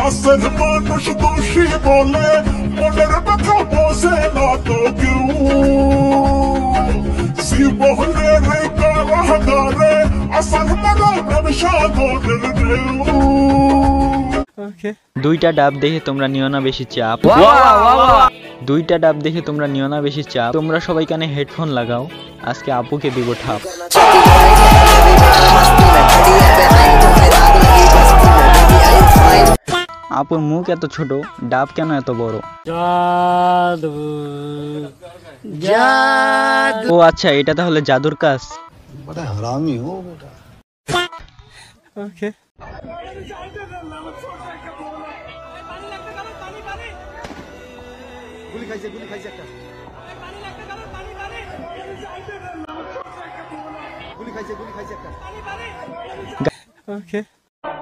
কাছের মানুষ দোষী বলে মনের ব্যথা বসে না তো কেউ জীবনের কারাগারে আসার মারা প্রেম সাগরের ঢেউ। দুইটা ডাব দেখে তোমরা নিও না বেশি চাপ। দুইটা ডাব দেখে তোমরা নিও না বেশি চাপ। তোমরা সবাই কানে হেডফোন লাগাও, আজকে আপুকে দিব ঠাপ। আপুর মুখ এত ছোট, ডাব কেন এত বড়? ও আচ্ছা, এটা তাহলে জাদুর কাজ। হারামি হো বেটা। ওকে, গুলি খাইছে একটা। গুলি খাইছে একটা। ওকে,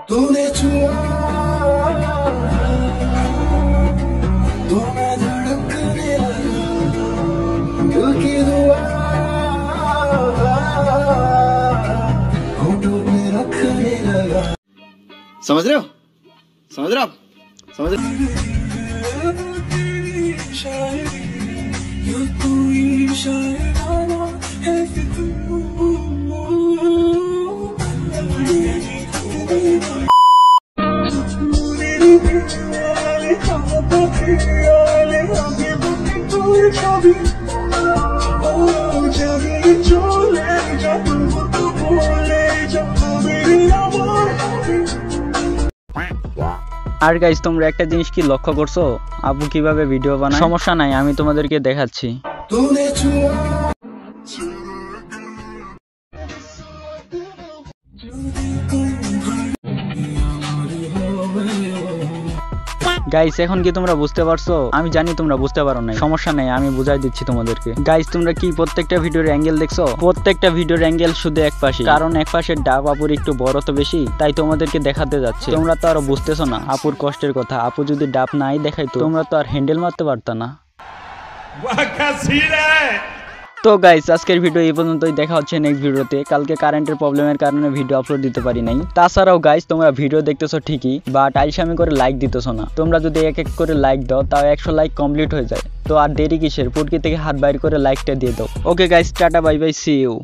तूने छुआ तो मैं धड़कने लगा, दिल की दुआ होठों पे रखने लगा। समझ रहे हो आप? समझ रहे? ये कोई शायराना है कि तू আর গাইস, তোমরা একটা জিনিস কি লক্ষ্য করছো? আপু কিভাবে ভিডিও বানায়? সমস্যা নাই, আমি তোমাদেরকে দেখাচ্ছি। গাইস, এখন কি তোমরা বুঝতে পারছো? আমি জানি তোমরা বুঝতে পারো না, সমস্যা নাই, আমি বুঝাই দিচ্ছি তোমাদেরকে। গাইস, তোমরা কি প্রত্যেকটা ভিডিওর অ্যাঙ্গেল দেখছো? প্রত্যেকটা ভিডিওর অ্যাঙ্গেল শুধু এক পাশে, কারণ এক পাশের ডাব আপুর একটু বড় তো বেশি, তাই তোমাদেরকে দেখাতে যাচ্ছে। তোমরা তো আরো বুঝতেছো না আপুর কষ্টের কথা। আপু যদি ডাব নাই দেখাইতো, তোমরা তো আর হ্যান্ডেল মারতে পারতা না। তো গাইস, আজকের ভিডিও এই পর্যন্তই। দেখা হচ্ছে নেক্সট ভিডিওতে। কালকে কারেন্টের প্রবলেমের কারণে ভিডিও আপলোড দিতে পারি নাই। তাছাড়াও গাইস, তোমরা ভিডিও দেখতেছো ঠিকই, বাট আইসামি করে লাইক দিতেছো না। তোমরা যদি এক এক করে লাইক দাও, তাও 100 লাইক কমপ্লিট হয়ে যায়। তো আর দেরি কিসের? পুটকি থেকে হাত বাইর করে লাইকটা দিয়ে দাও। Okay guys, tata, bye bye, see you.